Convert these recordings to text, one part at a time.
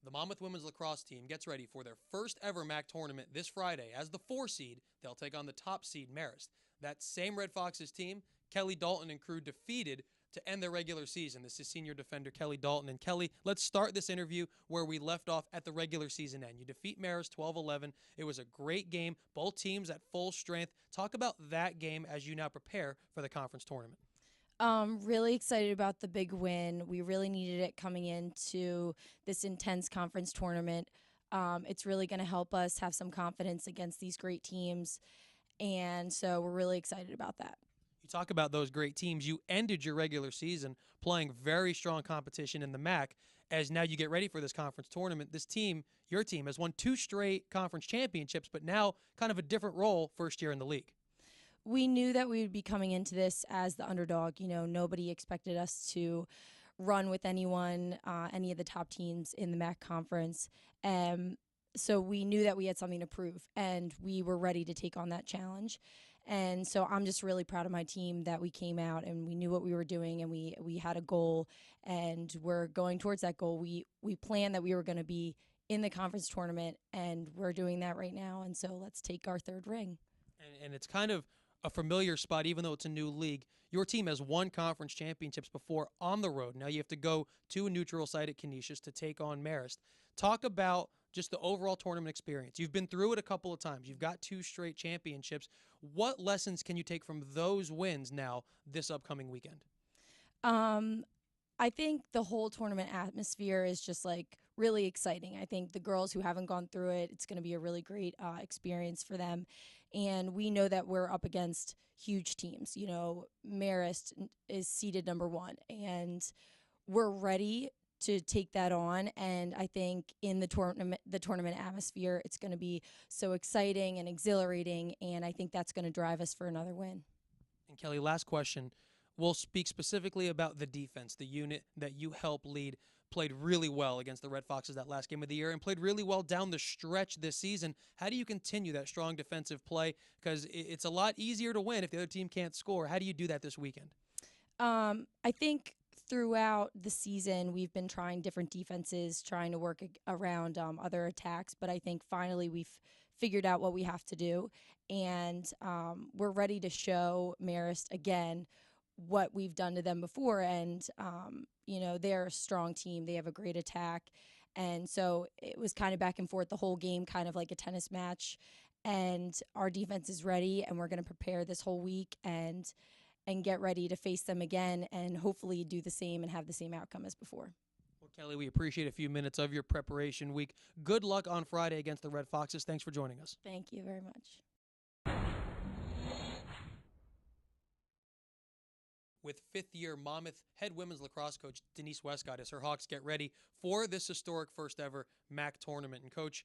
The Monmouth women's lacrosse team gets ready for their first ever MAAC tournament this Friday. As the 4 seed, they'll take on the top seed Marist. That same Red Foxes team, Kelly Dalton and crew defeated to end their regular season. This is senior defender Kelly Dalton. And Kelly, let's start this interview where we left off at the regular season end. You defeat Marist 12-11. It was a great game. Both teams at full strength. Talk about that game as you now prepare for the conference tournament. Really excited about the big win. We really needed it coming into this intense conference tournament. It's really going to help us have some confidence against these great teams, and so we're really excited about that. You talk about those great teams. You ended your regular season playing very strong competition in the MAAC. As now you get ready for this conference tournament, this team, your team, has won 2 straight conference championships, but now kind of a different role first year in the league. We knew that we would be coming into this as the underdog. You know, nobody expected us to run with anyone, any of the top teams in the MAAC conference. So we knew that we had something to prove, and we were ready to take on that challenge. And so I'm just really proud of my team that we came out and we knew what we were doing, and we had a goal, and we're going towards that goal. We planned that we were going to be in the conference tournament, and we're doing that right now. And so let's take our 3rd ring. And it's kind of a familiar spot, even though it's a new league. Your team has won conference championships before on the road. Now you have to go to a neutral site at Canisius to take on Marist. Talk about just the overall tournament experience. You've been through it a couple of times. You've got 2 straight championships. What lessons can you take from those wins now this upcoming weekend? I think the whole tournament atmosphere is just like really exciting. I think the girls who haven't gone through it, it's going to be a really great experience for them. And we know that we're up against huge teams. You know, Marist is seeded number 1, and we're ready to take that on. And I think in the tournament atmosphere, it's going to be so exciting and exhilarating. And I think that's going to drive us for another win. And Kelly, last question. We'll speak specifically about the defense, the unit that you help lead. Played really well against the Red Foxes that last game of the year and played really well down the stretch this season. How do you continue that strong defensive play? Because it's a lot easier to win if the other team can't score. How do you do that this weekend? I think throughout the season, we've been trying different defenses, trying to work around other attacks. But I think finally we've figured out what we have to do. And we're ready to show Marist again what we've done to them before. And, you know, they're a strong team. They have a great attack. And so it was kind of back and forth the whole game, kind of like a tennis match. And our defense is ready, and we're going to prepare this whole week and get ready to face them again and hopefully do the same and have the same outcome as before. Well, Kelly, we appreciate a few minutes of your preparation week. Good luck on Friday against the Red Foxes. Thanks for joining us. Thank you very much. With 5th-year Monmouth head women's lacrosse coach Denise Wescott as her Hawks get ready for this historic first-ever MAAC tournament. And, Coach,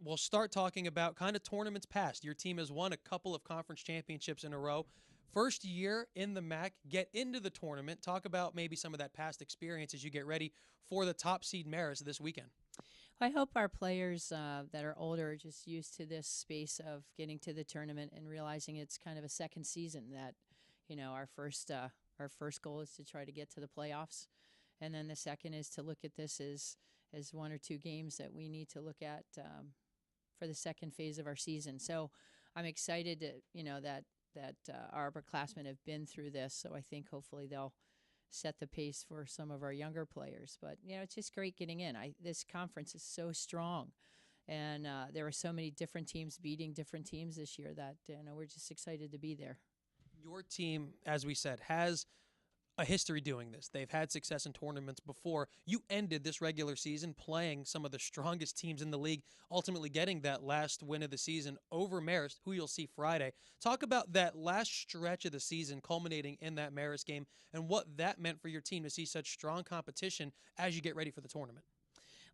we'll start talking about kind of tournaments past. Your team has won a couple of conference championships in a row. First year in the MAAC, get into the tournament. Talk about maybe some of that past experience as you get ready for the top seed Marist this weekend. I hope our players that are older are just used to this space of getting to the tournament and realizing it's kind of a second season, that you know, our first goal is to try to get to the playoffs, and then the second is to look at this as 1 or 2 games that we need to look at for the second phase of our season. So I'm excited to, you know, that our upperclassmen have been through this. So I think hopefully they'll set the pace for some of our younger players. But you know, it's just great getting in. This conference is so strong, and there are so many different teams beating different teams this year that we're just excited to be there. Your team, as we said, has a history doing this. They've had success in tournaments before. You ended this regular season playing some of the strongest teams in the league, ultimately getting that last win of the season over Marist, who you'll see Friday. Talk about that last stretch of the season culminating in that Marist game and what that meant for your team to see such strong competition as you get ready for the tournament.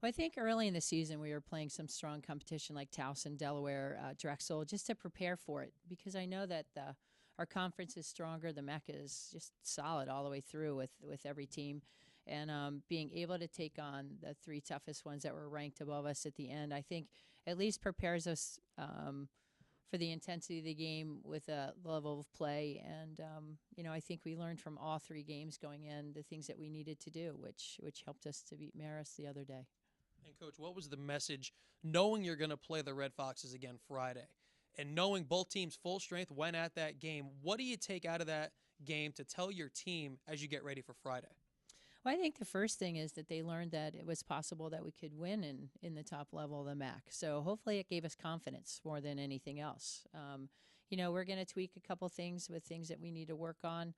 Well, I think early in the season we were playing some strong competition like Towson, Delaware, Drexel, just to prepare for it, because I know that our conference is stronger. The MAAC is just solid all the way through with every team. And being able to take on the 3 toughest ones that were ranked above us at the end, I think at least prepares us for the intensity of the game with a level of play. And, I think we learned from all 3 games going in the things that we needed to do, which helped us to beat Marist the other day. And Coach, what was the message knowing you're going to play the Red Foxes again Friday and knowing both teams full strength went at that game? What do you take out of that game to tell your team as you get ready for Friday? Well, I think the first thing is that they learned that it was possible that we could win in the top level of the MAAC. So hopefully it gave us confidence more than anything else. We're going to tweak a couple things with things that we need to work on.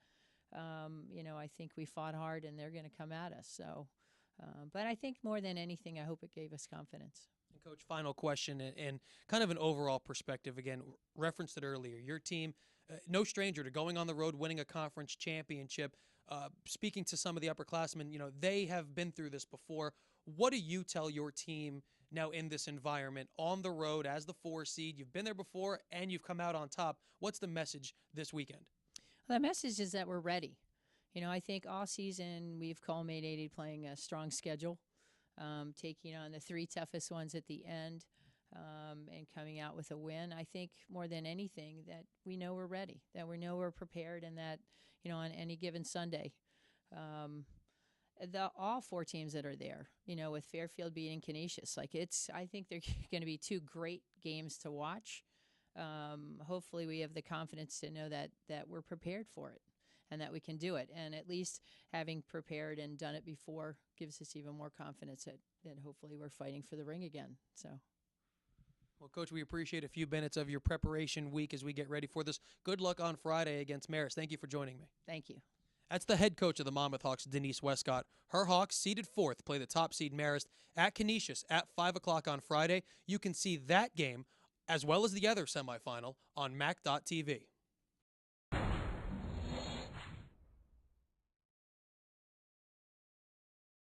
I think we fought hard and they're going to come at us. So, but I think more than anything, I hope it gave us confidence. And Coach, final question and kind of an overall perspective. Again, referenced it earlier. Your team, no stranger to going on the road, winning a conference championship. Speaking to some of the upperclassmen, they have been through this before. What do you tell your team now in this environment on the road as the 4 seed? You've been there before and you've come out on top. What's the message this weekend? Well, the message is that we're ready. I think all season we've culminated playing a strong schedule, taking on the 3 toughest ones at the end, and coming out with a win. I think more than anything that we know we're ready, that we know we're prepared, and that, on any given Sunday, all 4 teams that are there, with Fairfield beating Canisius, I think they're going to be 2 great games to watch. Hopefully we have the confidence to know that we're prepared for it and that we can do it. And at least having prepared and done it before gives us even more confidence that hopefully we're fighting for the ring again. So. Well, Coach, we appreciate a few minutes of your preparation week as we get ready for this. Good luck on Friday against Marist. Thank you for joining me. Thank you. That's the head coach of the Monmouth Hawks, Denise Wescott. Her Hawks, seeded 4th, play the top seed Marist at Canisius at 5 o'clock on Friday. You can see that game, as well as the other semifinal, on MAAC.tv.